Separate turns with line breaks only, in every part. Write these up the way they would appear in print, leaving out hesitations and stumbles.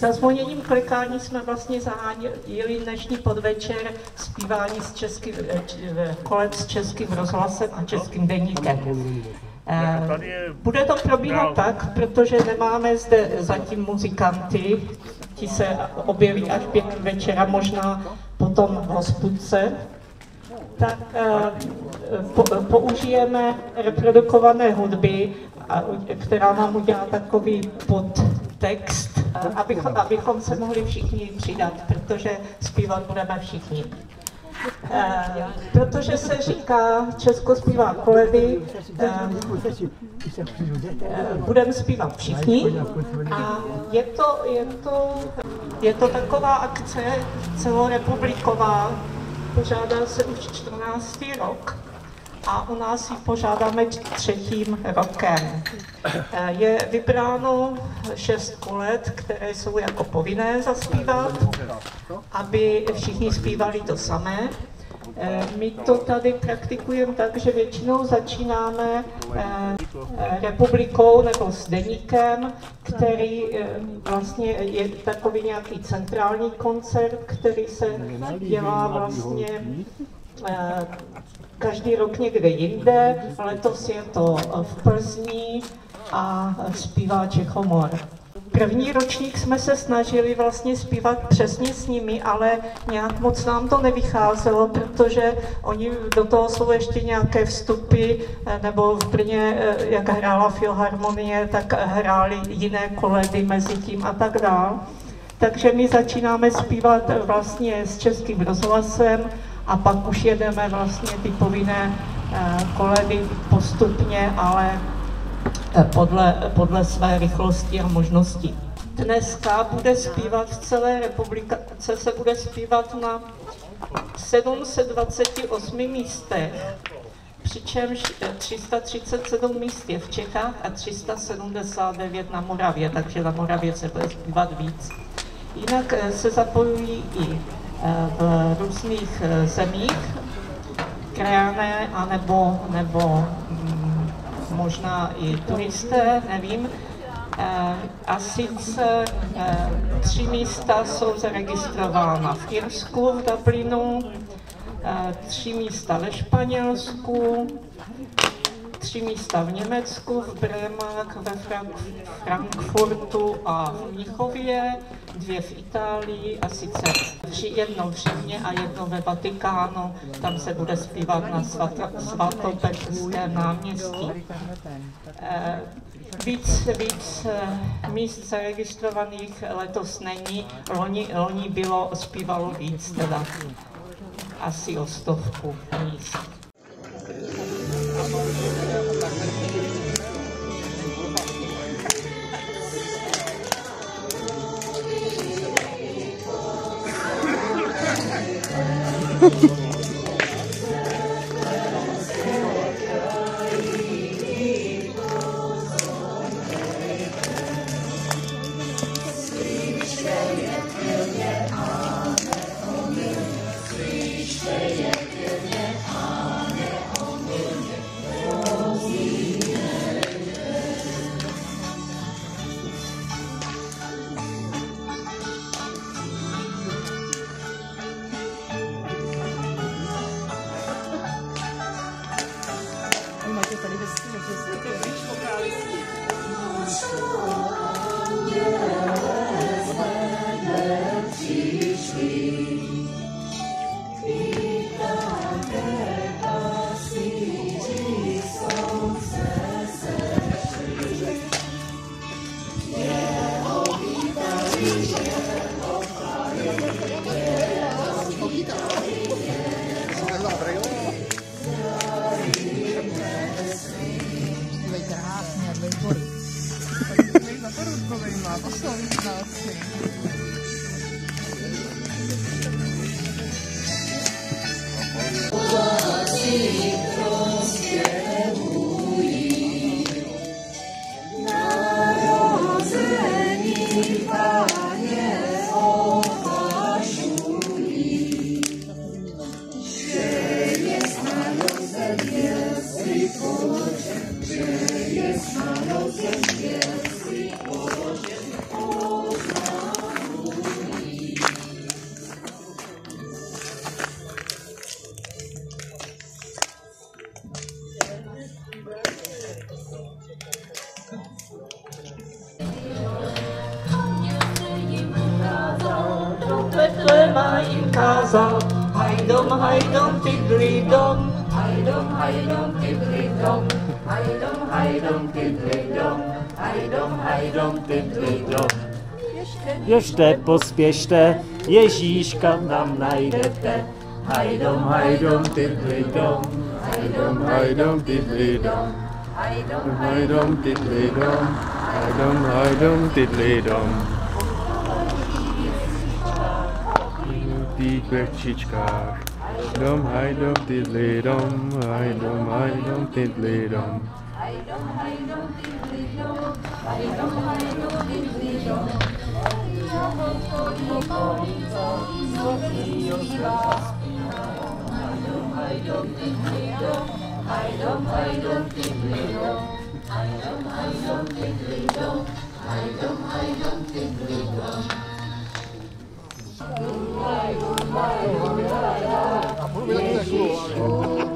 Za zvoněním klikání jsme vlastně zahájili dnešní podvečer zpívání kolem s Českým rozhlasem a Českým deníkem. Bude to probíhat tak, protože nemáme zde zatím muzikanty, ti se objeví až během večera, možná potom v hospůdce, tak použijeme reprodukované hudby, která nám udělá takový podtext, abychom se mohli všichni přidat, protože zpívat budeme všichni. Protože se říká, Česko zpívá koledy, budeme zpívat všichni a je to taková akce celorepubliková, pořádá se už 14. rok a u nás ji pořádáme 3. rokem. Je vybráno 6 kolet, které jsou jako povinné zaspívat, aby všichni zpívali to samé. My to tady praktikujeme tak, že většinou začínáme republikou nebo s deníkem, který vlastně je takový nějaký centrální koncert, který se dělá vlastně každý rok někde jinde. Letos je to v Plzni a zpívá Čechomor. První ročník jsme se snažili vlastně zpívat přesně s nimi, ale nějak moc nám to nevycházelo, protože oni do toho jsou ještě nějaké vstupy, nebo v Brně, jak hrála Filharmonie, tak hráli jiné koledy mezi tím a tak dál. Takže my začínáme zpívat vlastně s Českým rozhlasem a pak už jedeme vlastně ty povinné koledy postupně, ale podle své rychlosti a možností. Dneska bude zpívat v celé republice, se bude zpívat na 728 místech, přičemž 337 míst je v Čechách a 379 na Moravě, takže na Moravě se bude zpívat víc. Jinak se zapojují i v různých zemích, krajané nebo možná i turisté, nevím. A sice 3 místa jsou zaregistrována v Irsku, v Dublinu, 3 místa ve Španělsku, 3 místa v Německu, v Brémách, ve Frankfurtu a v Mnichově, 2 v Itálii a sice jedno v Římě a jedno ve Vatikánu. Tam se bude zpívat na svatopetrském náměstí. Víc míst zaregistrovaných letos není. Loni zpívalo víc, teda asi o 100 míst. Béma jim kázal, hajdom, tidlidom, hajdom, tidlidom, hajdom, tidlidom.
Běžte, pospěšte, Ježíška nám najdete. Hajdom, tidlidom,
Hajdom, tidlidom, hajdom, tidlidom, hajdom, tidlidom. V tých veččičkách, hajdom, tidlidom, hajdom, tidlidom.
Ježíšku,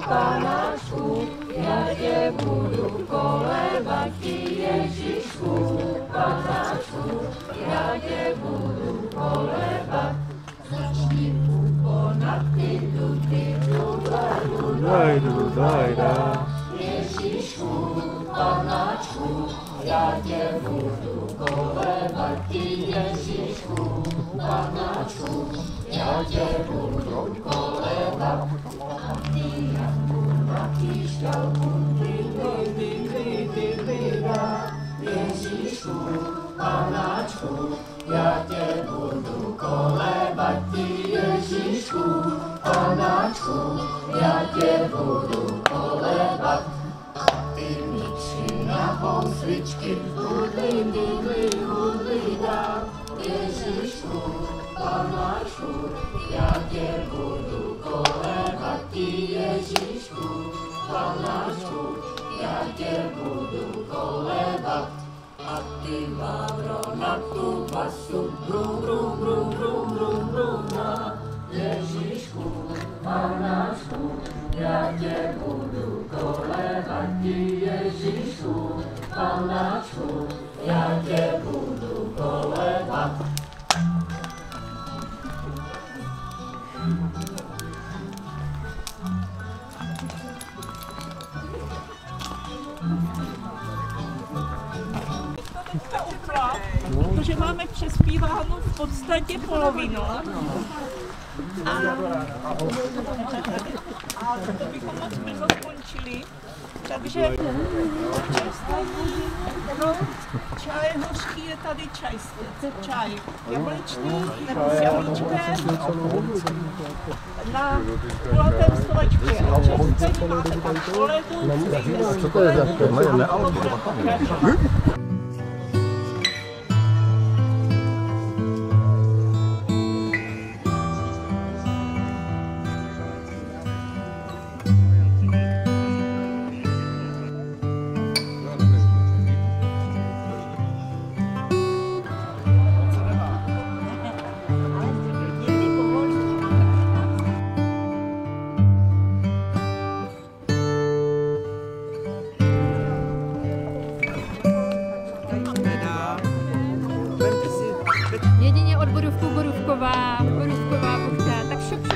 Panáčku, já tě budu kolébat, Ježíšku, Panáčku, já tě budu kolébat. Začni ponad ty Ježíšku, Panáčku, já tě budu kolébat, Ježíšku, Panáčku, já tě budu kolébat. A ty Janku na kýšťalku, Ježíšku, Panáčku, já tě budu kolébat, Ježíšku, Panáčku, já tě budu kolébat. A ty míči na housličky, hudli dá, Ježíšku, Panáčku, já tě budu kolébat, Ježíšku, Panáčku, já tě budu kolébat. A ty Vávro na tu basu, brum, Ježíšku, Panáčku, já tě budu kolébat, Ježíšku, Panáčku, já tě budu kolébat.
Protože máme přespíváno v podstatě polovinu. A to bychom moc brzo skončili. Takže pro čaj hořký je tady čaj jablečný nebo s jablíčkem. Na kulatém stolečku je čerstvý, máte tam poledu,
Co to je za firma?
Jedině od Borůvková buchta, tak šup.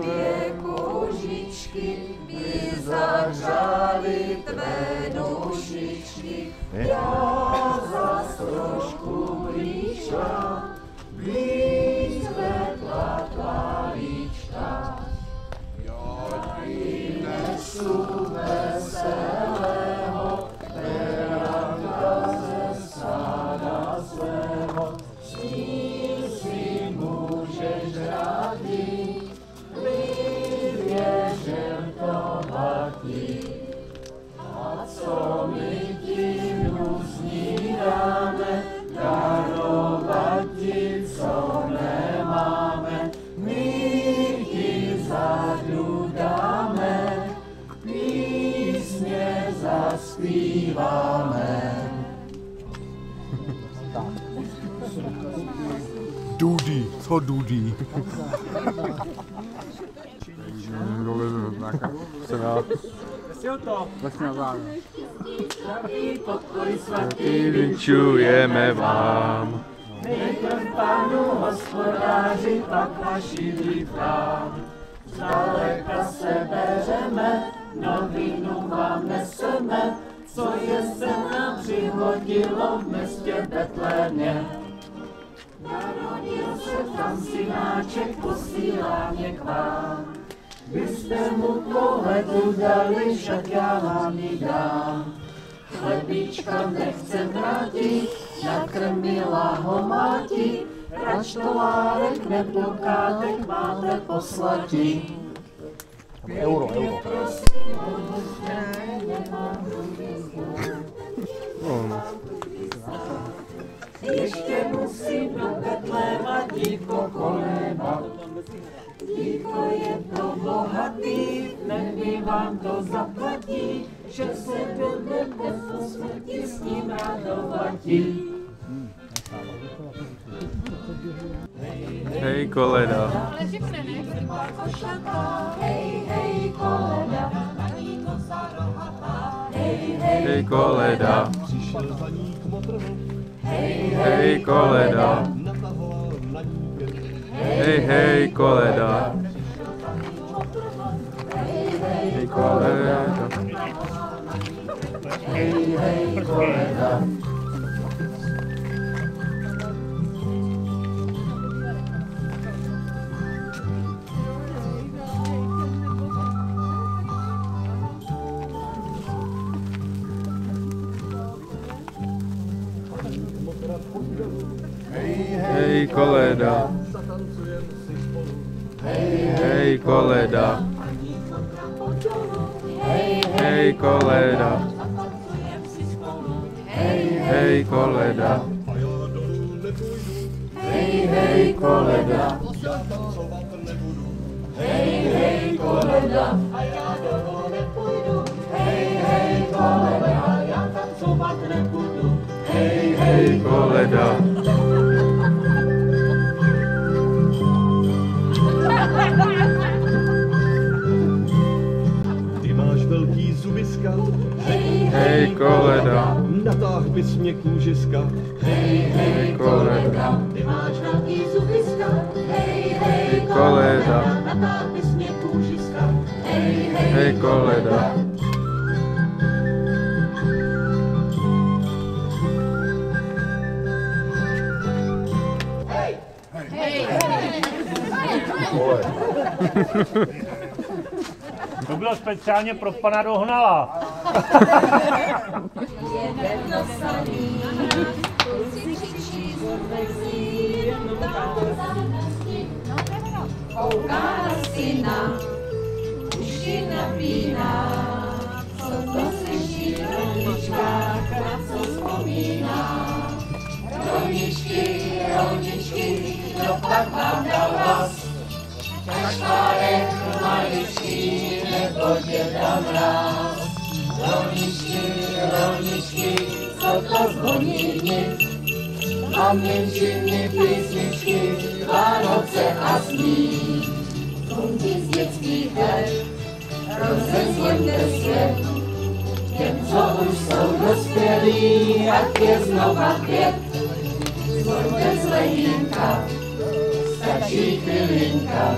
Dvě kožičky by zahřály tvé dušičky. Já zas trošku blížka, blíž světla tvá líčka. Já ti nesu veselého, beránka ze stáda svého. S ním si můžeš rady, a co my ti snídáme, darovat ti, co nemáme, my ti zadu dáme.
zpíváme.
Dudy, co Dudy?
Svatý
Vinčujeme vám.
nejprv Pánu hospodáři, pak vaši vítám. Zdaleka se bereme, novinu vám neseme, co je se nám přihodilo v městě Betlémě. Narodil se tam synáček, posílá mě k vám. Byste mu pohledu dali, však já vám ji dám. Chlebíčka nechcem vrátit, nakrmila ho máti, račtovárek nebo kátek máte poslatí.
Euro.
Ještě musím do Betléma dívko kolébat. Dívko je to bohatý, nechví vám to zaplatí, že se budete po smrti s ním radovatí.
Hej koleda.
Ale řekne, ne?
Hej, hej, koleda, paní kosa rohatá.
Hej koleda.
Hej,
koleda. Hej koleda. Hej koleda.
hej, koleda.
Hej koleda. Hej koleda. Hej koleda. Hej koleda.
Hej, koleda. Hej, koleda. A já dolů nepůjdu. Hej, koleda. Já tancovat nebudu.
Hej koleda.
Ty máš velký zubiska,
Hej koleda.
natáh bys mě kůžiska.
Hej koleda.
Ty máš velký zubiska.
Hej koleda.
Natáh bys mě kůžiska.
Hej koleda.
To bylo speciálně pro pana Dohnala.
Kouká na syna, uši napíná, co to slyší v rodičkách, na co vzpomíná. Rodičky, kdo pak vám dal hlas? Kašpárek, maličký, nebo děda mráz. Rodičky, co to zvoní dny? Maminčiny písničky, Vánoce a sní. Funky z dětských let, rozezvoňte svět. Těm, co už jsou dospělí, ať je znova pět. Zvoňte z lehínka, stačí chvilinka.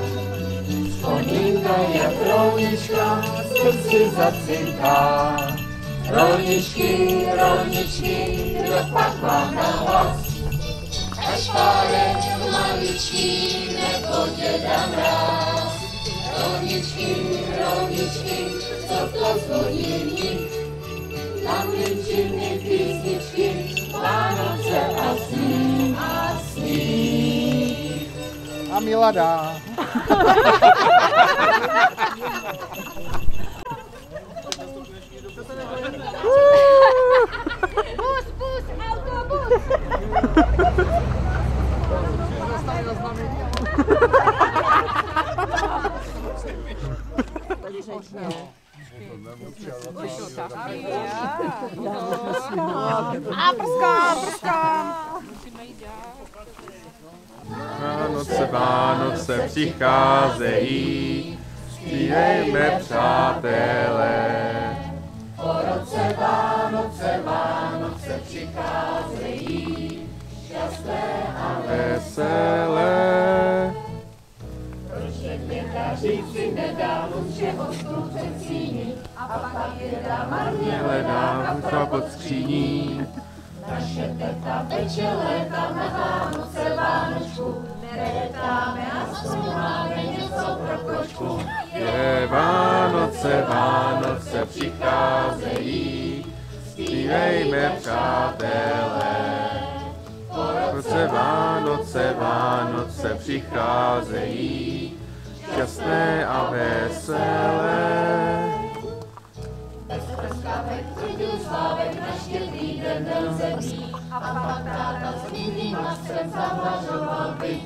Vzpomínka jak rodička, srdci zacinká. Rodičky, kdo pak vám dá hlas? Kašpárek, maličký, nebo děda mráz. Rodičky, co to zvoní v nich? Maminčiny písničky, Vánoce a sní.
A Milada.
Bus, autobus!
A prskám.
Vánoce, Vánoce přicházejí, zpívejme přátelé.
Po roce Vánoce, Vánoce přicházejí, šťastné a
Veselé.
některá říci nedá všeho stůl před síní, a pak jeda marně
Hledám už pod skříní.
naše teta peče léta na Vánoce, Vánočku, neretáme a zpíváme něco pro kočku.
Je Vánoce, Vánoce přicházejí, zpívejme přátelé. Po roce Vánoce, Vánoce přicházejí, šťastné a veselé.
Bez prskavek, chodil slávek na štědrý den zemí, a pak táta s mým masem zavlažoval byt.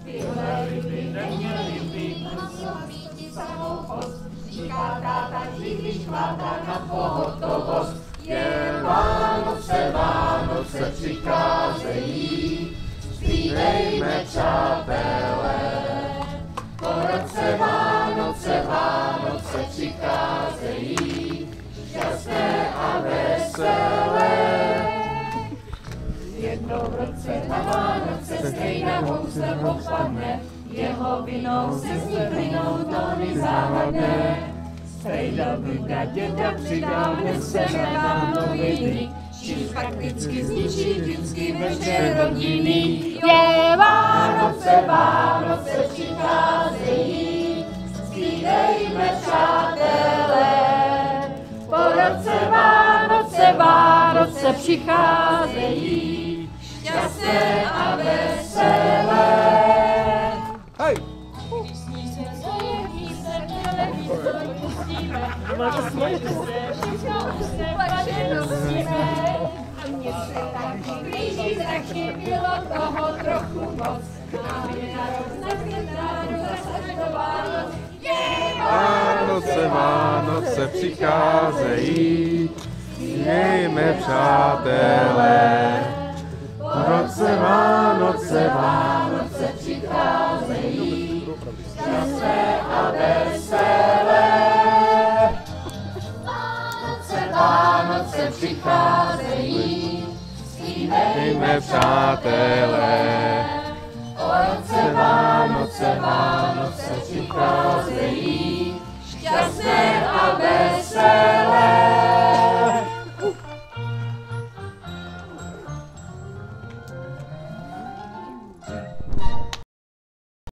Tyhle ryby neměly být, musel být samou post. Říká táta, když chvátá na pohotovost. Je Vánoce, Vánoce přicházejí, zpívejme přátelé. Po roce Vánoce, Vánoce přicházejí, šťastné a veselé. Jednou v roce na Vánoce stejná housle popadne, jeho vinou se z ní plynou tóny závadné. Strejda vyda děda přidá, nese ráno noviny, čímž fakticky zničí vždycky večer rodiny. Je Vánoce, Vánoce přicházejí, zpívejme přátelé. Po roce Vánoce, Vánoce přicházejí, šťastné a veselé.
Hej!
Když sní se zajeví se, televizor pustíme, vlastně se všechno už se vaše nosíme. A mně se taky blíží taky bylo toho trochu moc. Máme na rok na květnáru zase až do Vánoc.
Vánoce, Vánoce přicházejí, zpívejme přátelé. Po roce Vánoce,
Vánoce přicházejí, šťastné a veselé. Vánoce, Vánoce přicházejí, zpívejme
přátelé.
po roce Vánoce, Vánoce přicházejí, šťastné